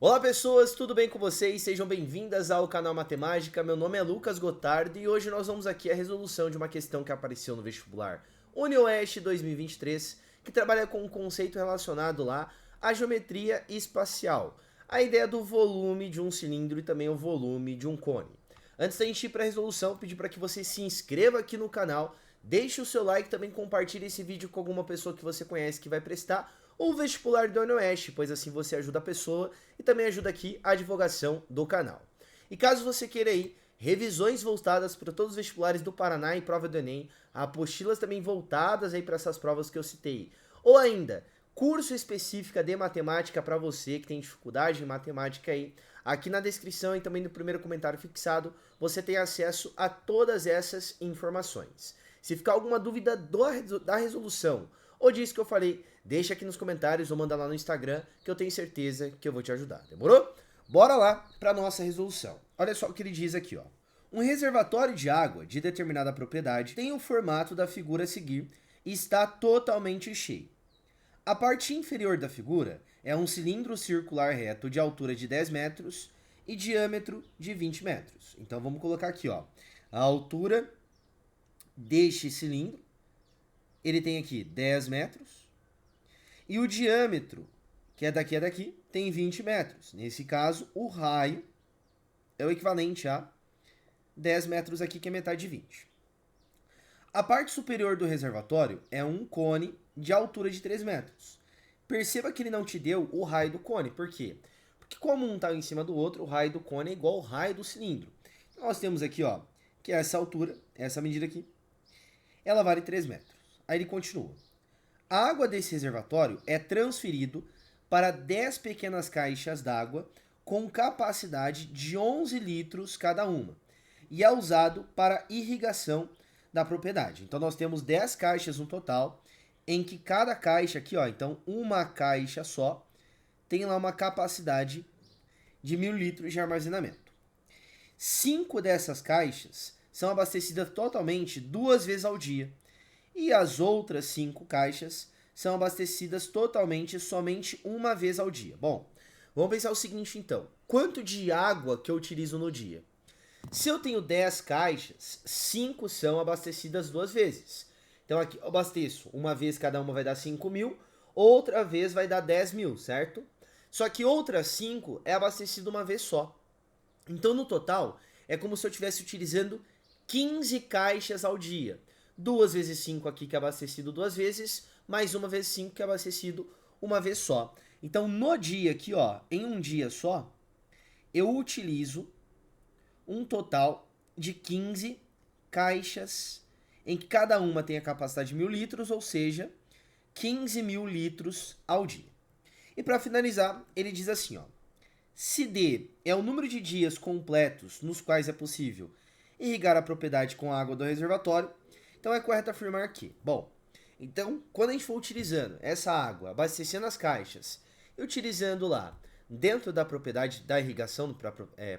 Olá pessoas, tudo bem com vocês? Sejam bem-vindas ao canal Matemática. Meu nome é Lucas Gotardo e hoje nós vamos aqui a resolução de uma questão que apareceu no vestibular UniOeste 2023, que trabalha com um conceito relacionado lá à geometria espacial, a ideia do volume de um cilindro e também o volume de um cone. Antes da gente ir para a resolução, pedir para que você se inscreva aqui no canal, deixe o seu like e também compartilhe esse vídeo com alguma pessoa que você conhece que vai prestar o vestibular do UniOeste, pois assim você ajuda a pessoa e também ajuda aqui a divulgação do canal. E caso você queira aí revisões voltadas para todos os vestibulares do Paraná e prova do Enem, apostilas também voltadas aí para essas provas que eu citei, ou ainda curso específico de matemática para você que tem dificuldade em matemática aí, aqui na descrição e também no primeiro comentário fixado, você tem acesso a todas essas informações. Se ficar alguma dúvida da resolução ou disso que eu falei, deixa aqui nos comentários ou manda lá no Instagram que eu tenho certeza que eu vou te ajudar, demorou? Bora lá para nossa resolução. Olha só o que ele diz aqui, ó. Um reservatório de água de determinada propriedade tem o formato da figura a seguir e está totalmente cheio. A parte inferior da figura é um cilindro circular reto de altura de 10 metros e diâmetro de 20 metros. Então vamos colocar aqui, ó, a altura deste cilindro, ele tem aqui 10 metros, e o diâmetro, que é daqui a daqui, tem 20 metros. Nesse caso, o raio é o equivalente a 10 metros aqui, que é metade de 20. A parte superior do reservatório é um cone de altura de 3 metros. Perceba que ele não te deu o raio do cone. Por quê? Porque como um está em cima do outro, o raio do cone é igual ao raio do cilindro. Então, nós temos aqui, ó, que é essa altura, essa medida aqui, ela vale 3 metros. Aí ele continua. A água desse reservatório é transferido para 10 pequenas caixas d'água com capacidade de 11 litros cada uma e é usado para irrigação da propriedade. Então nós temos 10 caixas no total, em que cada caixa aqui, ó, então uma caixa só, tem lá uma capacidade de 1.000 litros de armazenamento. 5 dessas caixas são abastecidas totalmente 2 vezes ao dia, e as outras 5 caixas são abastecidas totalmente somente uma vez ao dia. Bom, vamos pensar o seguinte então, quanto de água que eu utilizo no dia? Se eu tenho 10 caixas, 5 são abastecidas 2 vezes. Então aqui eu abasteço uma vez, cada uma vai dar 5.000, outra vez vai dar 10.000, certo? Só que outras 5 é abastecido uma vez só. Então no total é como se eu estivesse utilizando 15 caixas ao dia. 2 vezes 5 aqui que é abastecido 2 vezes, mais 1 vezes 5 que é abastecido uma vez só. Então no dia aqui, ó, em um dia só, eu utilizo um total de 15 caixas, em que cada uma tem a capacidade de 1.000 litros, ou seja, 15.000 litros ao dia. E para finalizar, ele diz assim, ó, se D é o número de dias completos nos quais é possível irrigar a propriedade com a água do reservatório, então é correto afirmar que, bom, então quando a gente for utilizando essa água, abastecendo as caixas e utilizando lá dentro da propriedade da irrigação,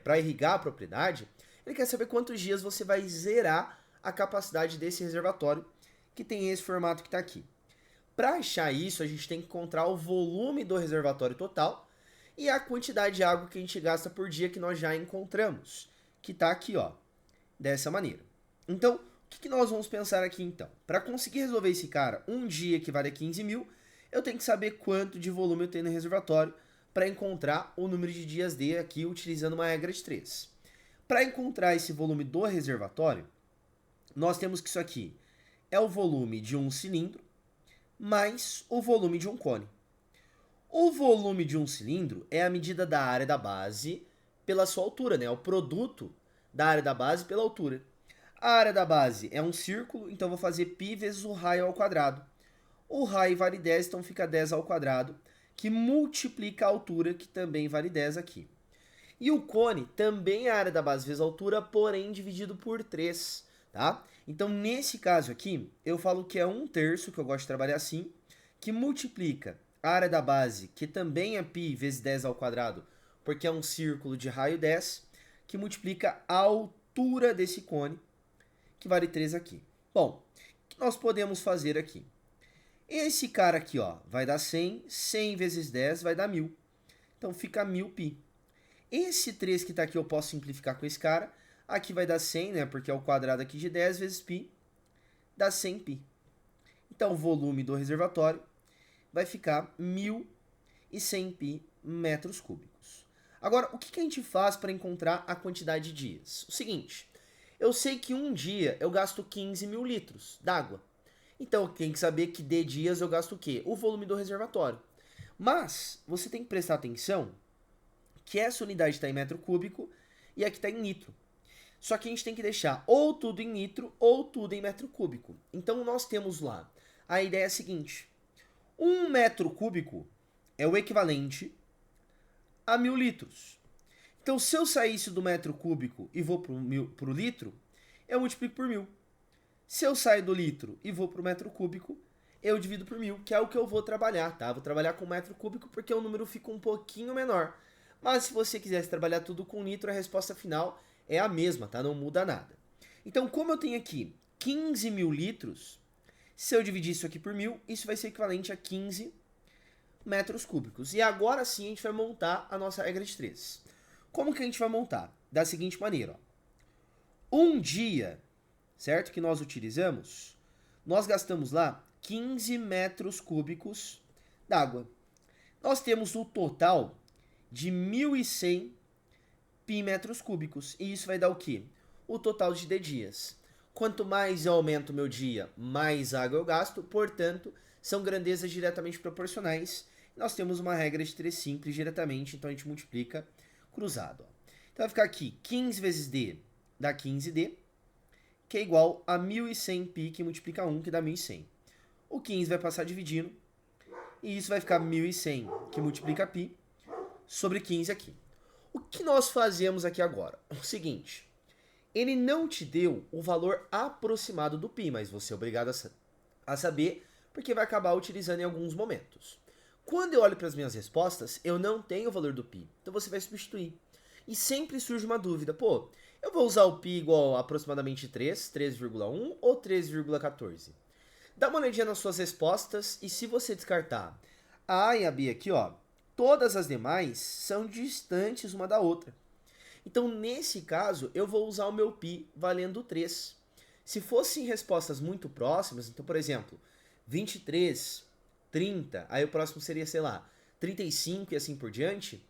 para irrigar a propriedade, ele quer saber quantos dias você vai zerar a capacidade desse reservatório, que tem esse formato que está aqui. Para achar isso, a gente tem que encontrar o volume do reservatório total e a quantidade de água que a gente gasta por dia, que nós já encontramos, que está aqui, ó, dessa maneira. Então, o que nós vamos pensar aqui então? Para conseguir resolver esse cara, um dia equivale a 15.000, eu tenho que saber quanto de volume eu tenho no reservatório para encontrar o número de dias D aqui utilizando uma regra de 3. Para encontrar esse volume do reservatório, nós temos que isso aqui é o volume de um cilindro mais o volume de um cone. O volume de um cilindro é a medida da área da base pela sua altura, né? O produto da área da base pela altura. A área da base é um círculo, então vou fazer π vezes o raio ao quadrado. O raio vale 10, então fica 10 ao quadrado, que multiplica a altura, que também vale 10 aqui. E o cone também é a área da base vezes a altura, porém dividido por 3, tá? Então, nesse caso aqui, eu falo que é 1/3, que eu gosto de trabalhar assim, que multiplica a área da base, que também é π vezes 10 ao quadrado, porque é um círculo de raio 10, que multiplica a altura desse cone, que vale 3 aqui. Bom, o que nós podemos fazer aqui? Esse cara aqui, ó, vai dar 100, 100 vezes 10 vai dar 1.000. Então fica 1000π. Esse 3 que está aqui eu posso simplificar com esse cara. Aqui vai dar 100, né? Porque é o quadrado aqui de 10 vezes π. Dá 100π. Então o volume do reservatório vai ficar 1100π metros cúbicos. Agora, o que a gente faz para encontrar a quantidade de dias? O seguinte, eu sei que um dia eu gasto 15.000 litros d'água. Então eu tenho que saber que de dias eu gasto o quê? O volume do reservatório. Mas você tem que prestar atenção que essa unidade está em metro cúbico e aqui está em litro. Só que a gente tem que deixar ou tudo em litro ou tudo em metro cúbico. Então nós temos lá, a ideia é a seguinte, 1 metro cúbico é o equivalente a 1000 litros. Então se eu saísse do metro cúbico e vou para o litro, eu multiplico por 1000. Se eu saio do litro e vou para o metro cúbico, eu divido por 1000, que é o que eu vou trabalhar, tá? Vou trabalhar com metro cúbico porque o número fica um pouquinho menor. Mas se você quisesse trabalhar tudo com litro, a resposta final é a mesma, tá? Não muda nada. Então, como eu tenho aqui 15.000 litros, se eu dividir isso aqui por 1000, isso vai ser equivalente a 15 metros cúbicos. E agora sim a gente vai montar a nossa regra de 3. Como que a gente vai montar? Da seguinte maneira, ó. Um dia, certo? Que nós utilizamos, nós gastamos lá 15 metros cúbicos d'água. Nós temos o total de 1.100 π metros cúbicos. E isso vai dar o quê? O total de dias. Quanto mais eu aumento o meu dia, mais água eu gasto. Portanto, são grandezas diretamente proporcionais. Nós temos uma regra de 3 simples diretamente, então a gente multiplica cruzado. Ó. Então vai ficar aqui 15 vezes D dá 15D, que é igual a 1.100 π, que multiplica 1, que dá 1.100. O 15 vai passar dividindo, e isso vai ficar 1.100, que multiplica π, sobre 15 aqui. O que nós fazemos aqui agora? O seguinte, ele não te deu o valor aproximado do π, mas você é obrigado a saber, porque vai acabar utilizando em alguns momentos. Quando eu olho para as minhas respostas, eu não tenho o valor do π, então você vai substituir. E sempre surge uma dúvida, pô, eu vou usar o π igual a aproximadamente 3, 3,1 ou 3,14? Dá uma olhadinha nas suas respostas e se você descartar a A e a B aqui, ó, todas as demais são distantes uma da outra. Então, nesse caso, eu vou usar o meu π valendo 3. Se fossem respostas muito próximas, então, por exemplo, 23, 30, aí o próximo seria, sei lá, 35 e assim por diante,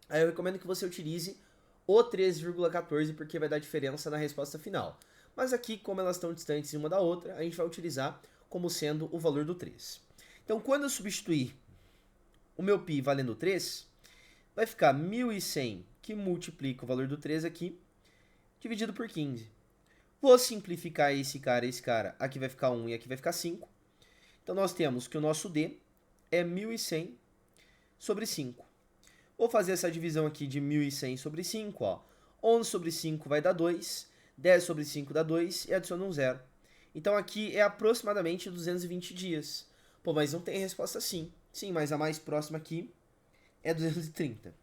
aí eu recomendo que você utilize o 3,14 porque vai dar diferença na resposta final. Mas aqui, como elas estão distantes uma da outra, a gente vai utilizar como sendo o valor do 3. Então, quando eu substituir o meu π valendo 3, vai ficar 1.100, que multiplica o valor do 3 aqui, dividido por 15. Vou simplificar esse cara, aqui vai ficar 1 e aqui vai ficar 5. Então, nós temos que o nosso D é 1.100 sobre 5. Vou fazer essa divisão aqui de 1.100 sobre 5, ó. 11 sobre 5 vai dar 2, 10 sobre 5 dá 2 e adiciona um 0. Então aqui é aproximadamente 220 dias. Pô, mas não tem resposta sim. Sim, mas a mais próxima aqui é 230.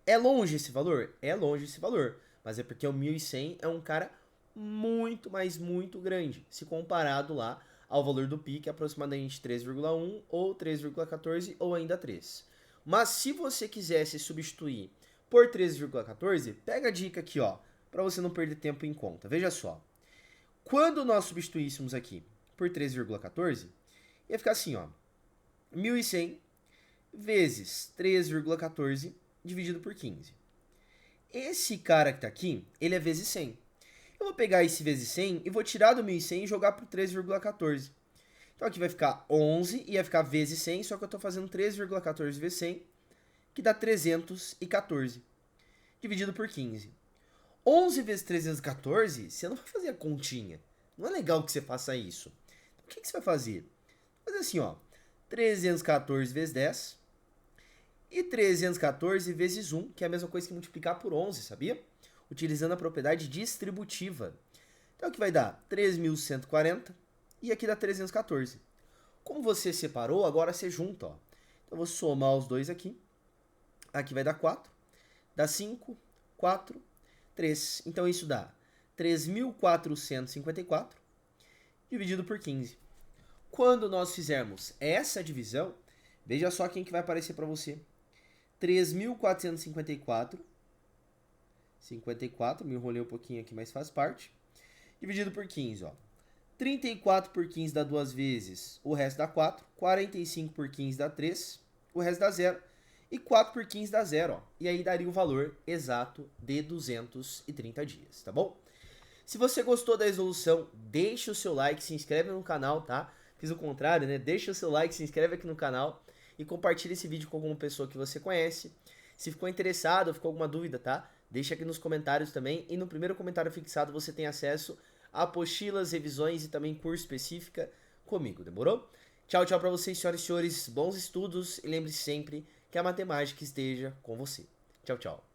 É longe esse valor? É longe esse valor. Mas é porque o 1.100 é um cara muito, mas muito grande, se comparado lá ao valor do π, que é aproximadamente 3,1 ou 3,14 ou ainda 3. Mas se você quisesse substituir por 3,14, pega a dica aqui, ó, para você não perder tempo em conta. Veja só. Quando nós substituíssemos aqui por 3,14, ia ficar assim, ó, 1.100 vezes 3,14 dividido por 15. Esse cara que está aqui, ele é vezes 100. Eu vou pegar esse vezes 100 e vou tirar do 1.100 e jogar por 3,14. Então aqui vai ficar 11 e ia ficar vezes 100, só que eu estou fazendo 3,14 vezes 100, que dá 314, dividido por 15. 11 vezes 314, você não vai fazer a continha. Não é legal que você faça isso. Então, o que você vai fazer? Vai fazer assim, ó. 314 vezes 10 e 314 vezes 1, que é a mesma coisa que multiplicar por 11, sabia? Utilizando a propriedade distributiva. Então aqui vai dar 3.140 e aqui dá 314. Como você separou, agora você junta, ó. Então eu vou somar os dois aqui. Aqui vai dar 4, dá 5, 4, 3. Então isso dá 3.454 dividido por 15. Quando nós fizermos essa divisão, veja só quem que vai aparecer para você. 3.454. 54, me enrolei um pouquinho aqui, mas faz parte. Dividido por 15, ó. 34 por 15 dá 2 vezes, o resto dá 4. 45 por 15 dá 3, o resto dá 0. E 4 por 15 dá 0, ó. E aí daria o valor exato de 230 dias, tá bom? Se você gostou da resolução, deixa o seu like, se inscreve no canal, tá? Fiz o contrário, né? Deixa o seu like, se inscreve aqui no canal e compartilha esse vídeo com alguma pessoa que você conhece. Se ficou interessado ou ficou alguma dúvida, tá? Deixa aqui nos comentários também. E no primeiro comentário fixado você tem acesso a apostilas, revisões e também curso específica comigo, demorou? Tchau, tchau pra vocês, senhoras e senhores. Bons estudos e lembre-se sempre que a matemática esteja com você. Tchau, tchau.